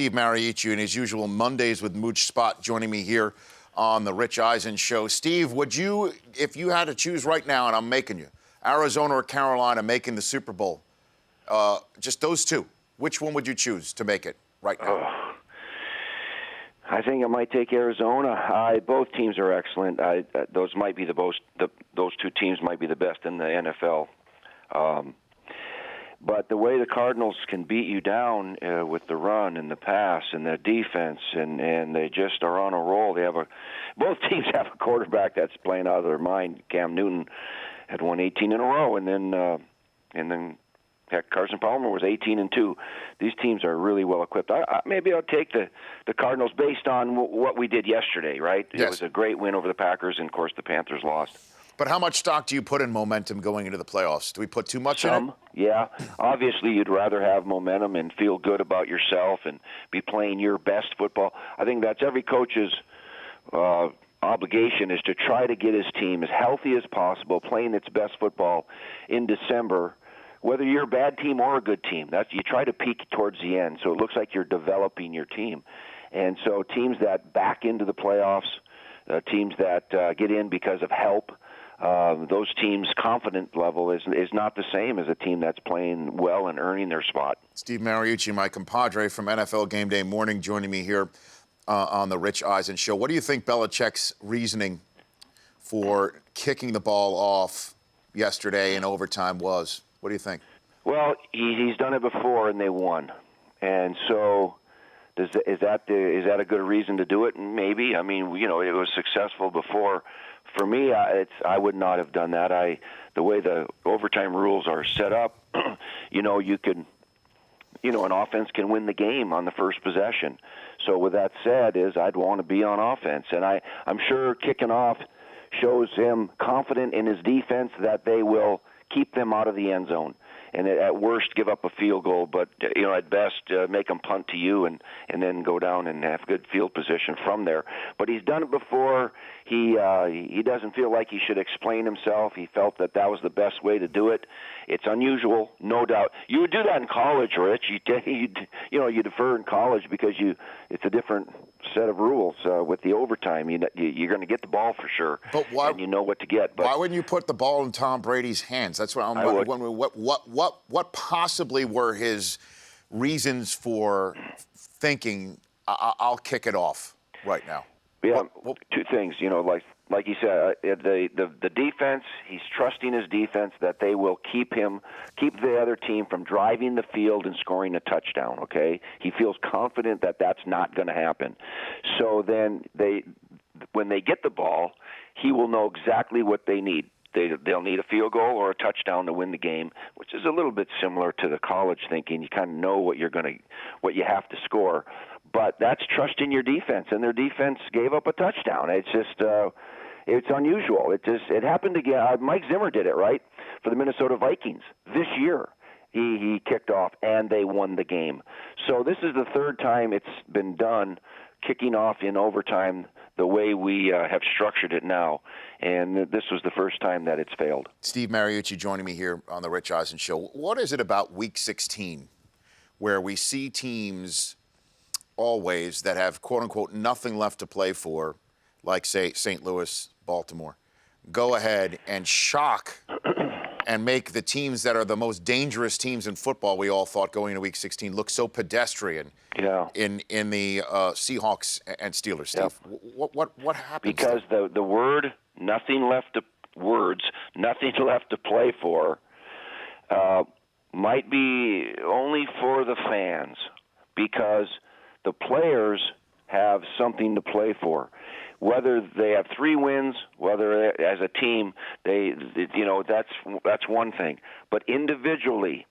Steve Mariucci and his usual Mondays with Mooch spot joining me here on the Rich Eisen Show. Steve, would you, if you had to choose right now, and I'm making you, Arizona or Carolina making the Super Bowl, just those two, which one would you choose to make it right now? I think I might take Arizona. Both teams are excellent. Those might be those two teams might be the best in the NFL. But the way the Cardinals can beat you down with the run and the pass and their defense, and they just are on a roll. Both teams have a quarterback that's playing out of their mind. Cam Newton had won 18 in a row, and then heck, Carson Palmer was 18-2. These teams are really well equipped. Maybe I'll take the Cardinals based on what we did yesterday. Right? Yes. It was a great win over the Packers, and of course the Panthers lost. But how much stock do you put in momentum going into the playoffs? Do we put too much in it? Yeah. Obviously, you'd rather have momentum and feel good about yourself and be playing your best football. I think that's every coach's obligation, is to try to get his team as healthy as possible, playing its best football in December, whether you're a bad team or a good team. You try to peak towards the end, so it looks like you're developing your team. And so teams that back into the playoffs, teams that get in because of help, those teams' confidence level is not the same as a team that's playing well and earning their spot. Steve Mariucci, my compadre from NFL Game Day Morning, joining me here on the Rich Eisen Show. What do you think Belichick's reasoning for kicking the ball off yesterday in overtime was? What do you think? Well, he's done it before and they won, and so is that a good reason to do it? Maybe. I mean, it was successful before. For me, I would not have done that. The way the overtime rules are set up, you can, an offense can win the game on the first possession. So with that said, I'd want to be on offense, and I'm sure kicking off shows him confident in his defense that they will keep them out of the end zone, and at worst give up a field goal, but at best make them punt to you and then go down and have good field position from there. But he's done it before. He doesn't feel like he should explain himself. He felt that was the best way to do it. It's unusual, no doubt. You would do that in college, Rich. You defer in college because it's a different set of rules with the overtime. You're going to get the ball for sure, but why, and you know what to get. But why wouldn't you put the ball in Tom Brady's hands? That's what I'm wondering. What possibly were his reasons for thinking I'll kick it off right now? Yeah, two things. Like you said, the defense. He's trusting his defense that they will keep the other team from driving the field and scoring a touchdown. Okay, he feels confident that that's not going to happen. So then when they get the ball, he will know exactly what they need. They'll need a field goal or a touchdown to win the game, which is a little bit similar to the college thinking. You kind of know what you have to score, but that's trusting your defense, and their defense gave up a touchdown. It's just it's unusual. It happened again. Mike Zimmer did it right for the Minnesota Vikings this year. He kicked off, and they won the game. So this is the third time it's been done, kicking off in overtime the way we have structured it now. And this was the first time that it's failed. Steve Mariucci joining me here on the Rich Eisen Show. What is it about Week 16 where we see teams always that have, quote-unquote, nothing left to play for, like, say, St. Louis, Baltimore, go ahead and shock and make the teams that are the most dangerous teams in football, we all thought going into Week 16, look so pedestrian in the Seahawks and Steelers, Steve? Yep. What happens? Because the word nothing left to play for might be only for the fans, because the players have something to play for. Whether they have 3 wins, whether as a team, that's one thing. But individually,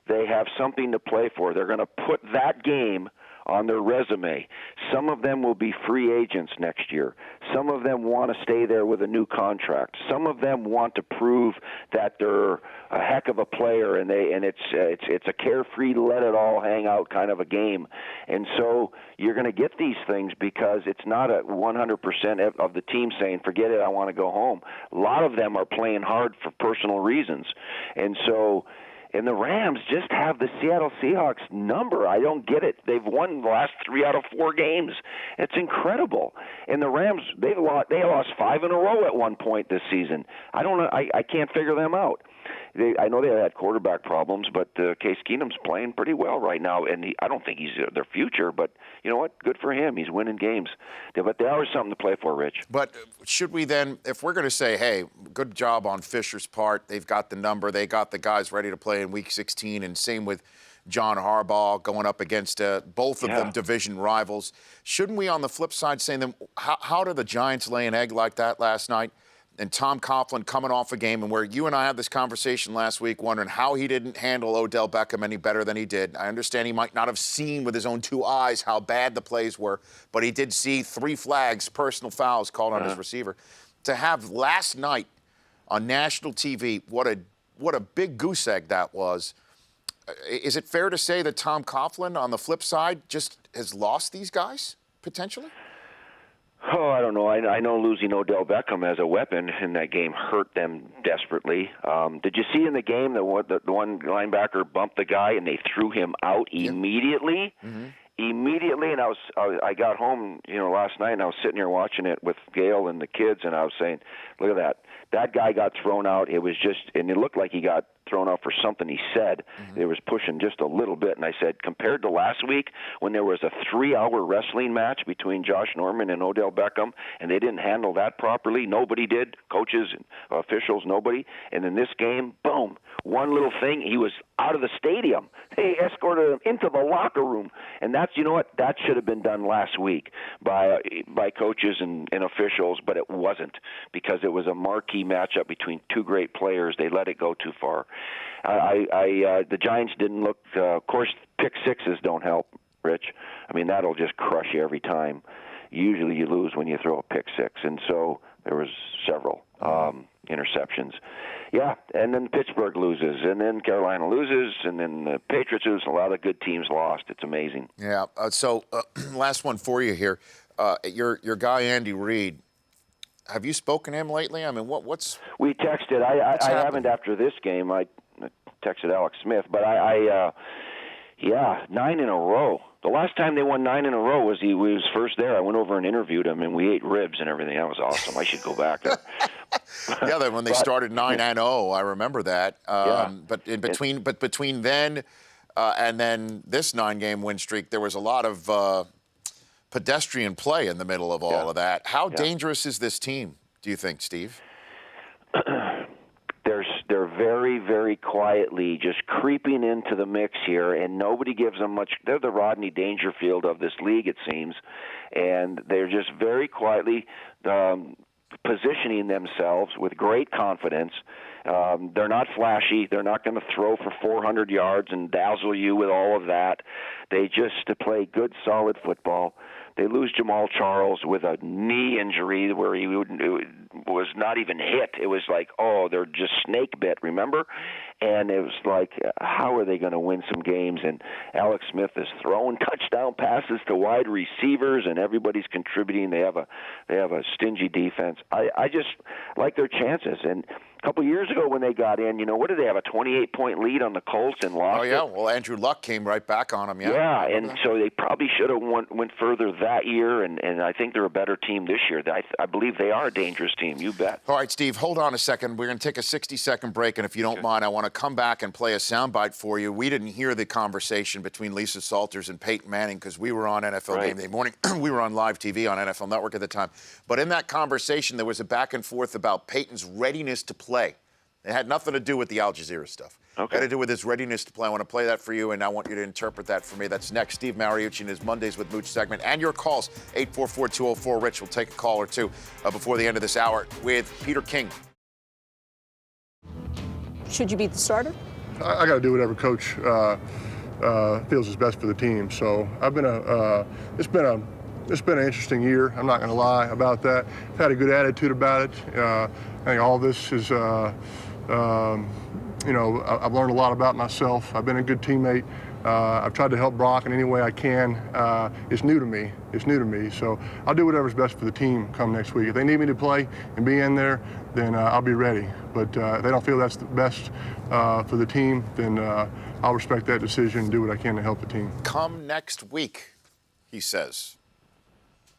they have something to play for. They're going to put that game on their resume. Some of them will be free agents next year. Some of them want to stay there with a new contract. Some of them want to prove that they're a heck of a player, and it's a carefree, let it all hang out kind of a game. And so you're going to get these things because it's not a 100% of the team saying, forget it, I want to go home. A lot of them are playing hard for personal reasons. And so And the Rams just have the Seattle Seahawks number. I don't get it. They've won the last 3 out of 4 games. It's incredible. And the Rams, they lost 5 in a row at one point this season. I don't know. I can't figure them out. I know they had quarterback problems, but Case Keenum's playing pretty well right now, and I don't think he's their future. But you know what? Good for him. He's winning games. But there is something to play for, Rich. But should we then, if we're going to say, hey, good job on Fisher's part, they've got the number, they got the guys ready to play in Week 16, and same with John Harbaugh going up against both of them division rivals. Shouldn't we, on the flip side, say them, how did the Giants lay an egg like that last night? And Tom Coughlin coming off a game, and where you and I had this conversation last week wondering how he didn't handle Odell Beckham any better than he did. I understand he might not have seen with his own 2 eyes how bad the plays were, but he did see 3 flags, personal fouls called on his receiver. To have last night on national TV, what a big goose egg that was. Is it fair to say that Tom Coughlin, on the flip side, just has lost these guys, potentially? Oh, I don't know. I know losing Odell Beckham as a weapon in that game hurt them desperately. Did you see in the game the one linebacker bumped the guy and they threw him out immediately? Mm-hmm. Immediately, and I got home, last night, and I was sitting here watching it with Gail and the kids, and I was saying, look at that. That guy got thrown out. It was just, and it looked like he got thrown out for something he said. Mm-hmm. It was pushing just a little bit, and I said, compared to last week when there was a 3-hour wrestling match between Josh Norman and Odell Beckham, and they didn't handle that properly. Nobody did, coaches, officials, nobody. And in this game, boom, one little thing, he was out of the stadium. They escorted him into the locker room, and that's, you know what, that should have been done last week by coaches and officials, but it wasn't because it was a marquee matchup between 2 great players. They let it go too far. The Giants didn't look. Of course, pick sixes don't help, Rich. I mean, that'll just crush you every time. Usually, you lose when you throw a pick six, and so there was several interceptions. Yeah, and then Pittsburgh loses, and then Carolina loses, and then the Patriots lose. A lot of good teams lost. It's amazing. Yeah. So, last one for you here. Your guy Andy Reid. Have you spoken to him lately? I mean, what's... We texted. I haven't after this game. I texted Alex Smith, but 9 in a row. The last time they won 9 in a row was he was first there. I went over and interviewed him, and we ate ribs and everything. That was awesome. I should go back there. Yeah, when they started 9-0, I remember that. But between then and then this 9-game win streak, there was a lot of pedestrian play in the middle of all of that. How dangerous is this team, do you think, Steve? They're very, very quietly just creeping into the mix here, and nobody gives them much. They're the Rodney Dangerfield of this league, it seems, and they're just very quietly positioning themselves with great confidence. They're not flashy. They're not going to throw for 400 yards and dazzle you with all of that. They just play good, solid football. They lose Jamal Charles with a knee injury where he was not even hit. It was like, they're just snake bit, remember? And it was like, how are they going to win some games? And Alex Smith is throwing touchdown passes to wide receivers, and everybody's contributing. They have a stingy defense. I just like their chances. And a couple years ago when they got in, what did they have, a 28-point lead on the Colts and lost it? Well, Andrew Luck came right back on them, Yeah, and so they probably should have went further that year, and I think they're a better team this year. I believe they are a dangerous team, you bet. All right, Steve, hold on a second. We're going to take a 60-second break, and if you don't mind, I want to come back and play a soundbite for you. We didn't hear the conversation between Lisa Salters and Peyton Manning because we were on NFL Game Day morning. We were on live TV on NFL Network at the time. But in that conversation, there was a back and forth about Peyton's readiness to play. It had nothing to do with the Al Jazeera stuff. Okay. It had to do with his readiness to play. I want to play that for you, and I want you to interpret that for me. That's next. Steve Mariucci in his Mondays with Mooch segment. And your calls, 844-204-RICH. We'll take a call or two before the end of this hour with Peter King. Should you be the starter? I got to do whatever coach feels is best for the team. So I've been it's been an interesting year. I'm not going to lie about that. I've had a good attitude about it. I think all this is, I've learned a lot about myself. I've been a good teammate I've tried to help Brock in any way I can. It's new to me. So I'll do whatever's best for the team come next week. If they need me to play and be in there, then I'll be ready. But if they don't feel that's the best for the team, then I'll respect that decision and do what I can to help the team. Come next week, he says.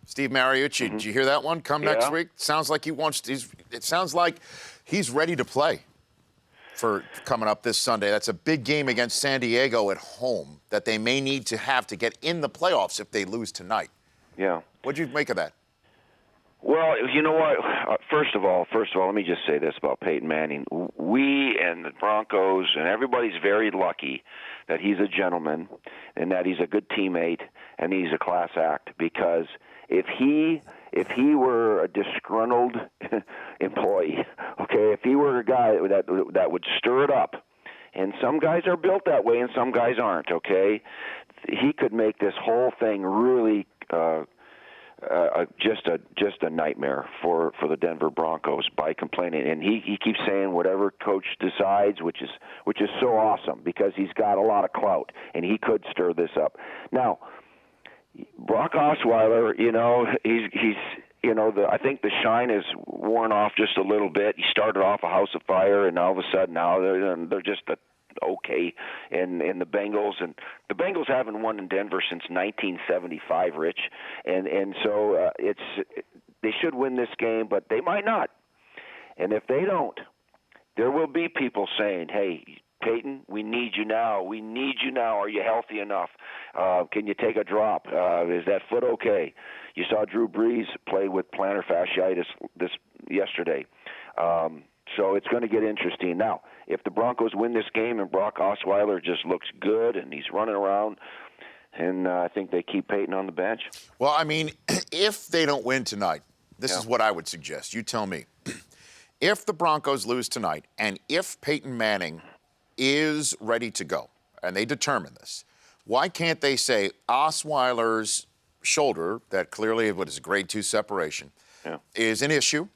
Steve Mariucci, did you hear that one? Come next week? Sounds like it sounds like he's ready to play for coming up this Sunday. That's a big game against San Diego at home that they may need to have to get in the playoffs if they lose tonight. Yeah. What'd you make of that? Well, you know what? First of all, let me just say this about Peyton Manning. We and the Broncos and everybody's very lucky that he's a gentleman and that he's a good teammate and he's a class act, because if he were a disgruntled employee, okay, if he were a guy that would stir it up, and some guys are built that way and some guys aren't, okay, he could make this whole thing really just a nightmare for the Denver Broncos by complaining. And he keeps saying whatever coach decides, which is so awesome, because he's got a lot of clout and he could stir this up. Now, Brock Osweiler, he's I think the shine is worn off just a little bit. He started off a house of fire, and all of a sudden now they're just okay. And the Bengals haven't won in Denver since 1975, Rich, and so they should win this game, but they might not. And if they don't, there will be people saying, "Hey, Peyton, we need you now. We need you now. Are you healthy enough? Can you take a drop? Is that foot okay?" You saw Drew Brees play with plantar fasciitis this yesterday. So it's going to get interesting. Now, if the Broncos win this game and Brock Osweiler just looks good and he's running around, and I think they keep Peyton on the bench. Well, I mean, if they don't win tonight, this is what I would suggest. You tell me. If the Broncos lose tonight and if Peyton Manning is ready to go, and they determine this, why can't they say Osweiler's shoulder, that clearly what is a grade 2 separation, is an issue,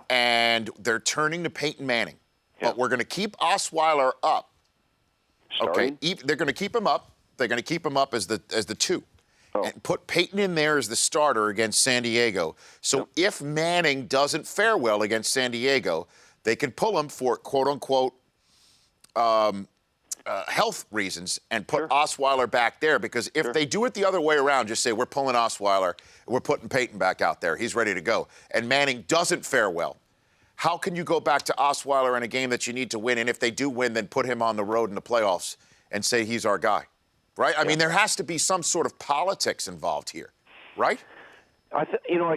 and they're turning to Peyton Manning, but we're going to keep Osweiler up. Starting? Okay, they're going to keep him up. They're going to keep him up as the 2. And put Peyton in there as the starter against San Diego. So if Manning doesn't fare well against San Diego, they can pull him for quote-unquote health reasons and put Osweiler back there, because if they do it the other way around, just say we're pulling Osweiler, we're putting Peyton back out there, he's ready to go, and Manning doesn't fare well, how can you go back to Osweiler in a game that you need to win, and if they do win, then put him on the road in the playoffs and say he's our guy, right? I mean, there has to be some sort of politics involved here, right? I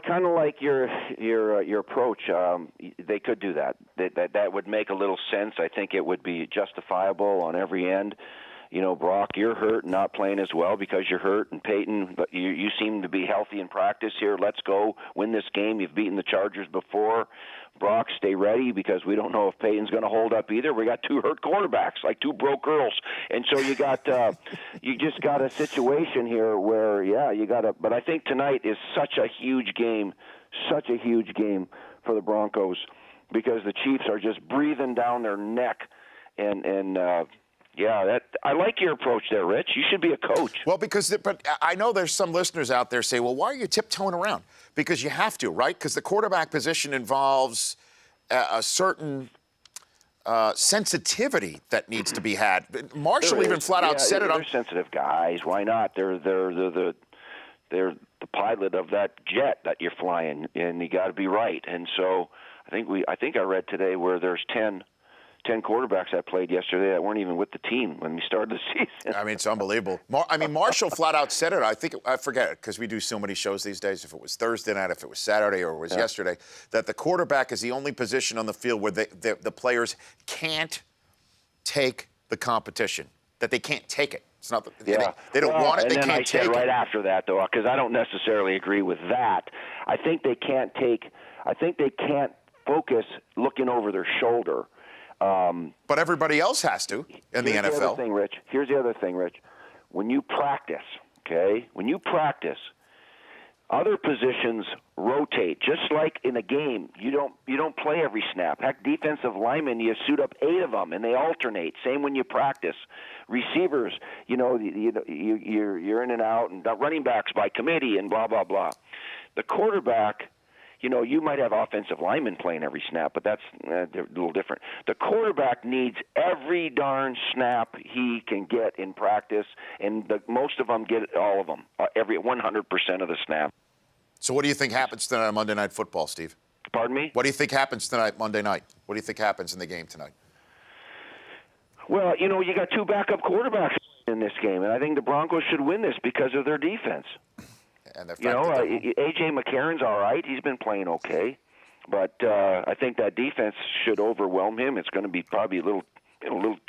kind of like your approach. They could do that. That would make a little sense. I think it would be justifiable on every end. Brock, you're hurt and not playing as well because you're hurt, and Peyton, but you seem to be healthy in practice here. Let's go win this game. You've beaten the Chargers before. Brock, stay ready, because we don't know if Peyton's going to hold up either. We got 2 hurt quarterbacks, like 2 broke girls, and so you got you just got a situation here where you got to. But I think tonight is such a huge game for the Broncos, because the Chiefs are just breathing down their neck, and I like your approach there, Rich. You should be a coach. Well, but I know there's some listeners out there say, well, why are you tiptoeing around? Because you have to, right? Because the quarterback position involves a certain sensitivity that needs to be had. Marshall even flat out said it. They're sensitive guys. Why not? They're the pilot of that jet that you're flying, and you got to be right. And so I think I read today where there's 10 quarterbacks that played yesterday that weren't even with the team when we started the season. I mean, it's unbelievable. Marshall flat out said it. I forget it, because we do so many shows these days, if it was Thursday night, if it was Saturday, or it was yesterday, that the quarterback is the only position on the field where the players can't take the competition, that they can't take it. It's not they don't want it, they can't take it. Right after that, though, because I don't necessarily agree with that. I think they can't focus looking over their shoulder. But everybody else has to in the NFL. Here's the other thing, Rich. When you practice, Other positions rotate, just like in a game. You don't play every snap. Heck, defensive linemen, you suit up 8 of them, and they alternate. Same when you practice. Receivers, you're in and out, and running backs by committee, and blah blah blah. The quarterback, you might have offensive linemen playing every snap, but that's a little different. The quarterback needs every darn snap he can get in practice, and most of them get all of them, every 100% of the snap. So what do you think happens tonight on Monday Night Football, Steve? Pardon me? What do you think happens tonight, Monday night? What do you think happens in the game tonight? Well, you got 2 backup quarterbacks in this game, and I think the Broncos should win this because of their defense. And the fact that A.J. McCarron's all right. He's been playing okay. But I think that defense should overwhelm him. It's going to be probably a little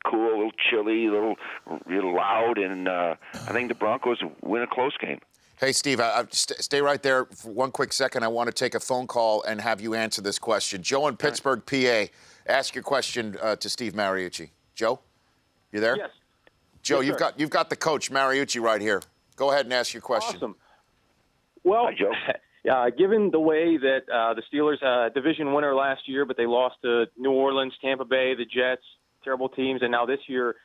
cool, a little chilly, a little loud, and I think the Broncos win a close game. Hey, Steve, stay right there for one quick second. I want to take a phone call and have you answer this question. Joe in Pittsburgh, PA, ask your question to Steve Mariucci. Joe, you there? Yes. Joe, Yes, you've got the coach Mariucci right here. Go ahead and ask your question. Awesome. Well, Hi, Joe. Given the way that the Steelers, division winner last year, but they lost to New Orleans, Tampa Bay, the Jets, terrible teams, and now this year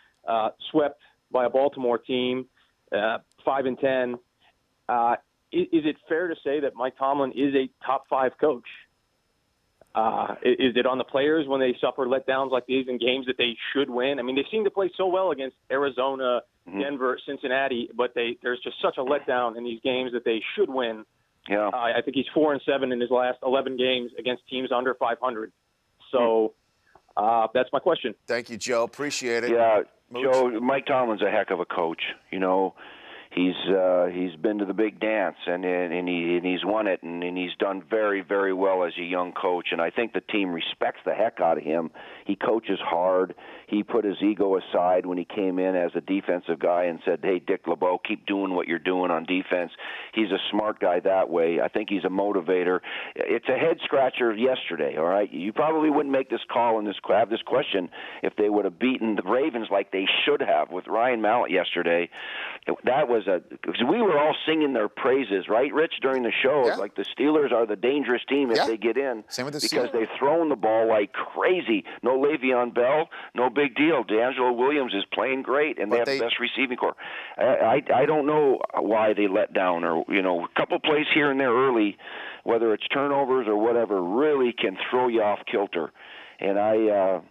swept by a Baltimore team, 5-10. Is it fair to say that Mike Tomlin is a top 5 coach? Is it on the players when they suffer letdowns like these in games that they should win? I mean, they seem to play so well against Arizona, Denver, Cincinnati, but there's just such a letdown in these games that they should win. Yeah. I think he's 4-7 in his last 11 games against teams under 500. So that's my question. Thank you, Joe. Appreciate it. Yeah, Mooch? Joe, Mike Tomlin's a heck of a coach. He's been to the big dance and he's won it, and he's done very, very well as a young coach, and I think the team respects the heck out of him. He coaches hard. He put his ego aside when he came in as a defensive guy and said, "Hey, Dick LeBeau, keep doing what you're doing on defense." He's a smart guy that way. I think he's a motivator. It's a head scratcher yesterday, all right? You probably wouldn't make this call and have this question if they would have beaten the Ravens like they should have with Ryan Mallett yesterday. That was because we were all singing their praises, right, Rich, during the show. Yeah. Like the Steelers are the dangerous team if they get in. Same with the because Steelers. they've thrown the ball like crazy. No Le'Veon Bell, no big deal. D'Angelo Williams is playing great, and they have the best receiving core. I don't know why they let down, or a couple plays here and there early, whether it's turnovers or whatever, really can throw you off kilter. And I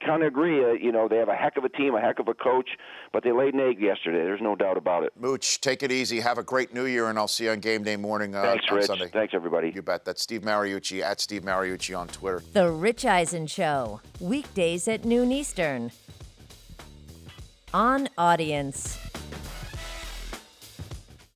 kind of agree. They have a heck of a team, a heck of a coach, but they laid an egg yesterday. There's no doubt about it. Mooch, take it easy. Have a great New Year, and I'll see you on game day morning Thanks, on Rich. Sunday. Thanks, everybody. You bet. That's Steve Mariucci, at Steve Mariucci on Twitter. The Rich Eisen Show, weekdays at noon Eastern. On Audience.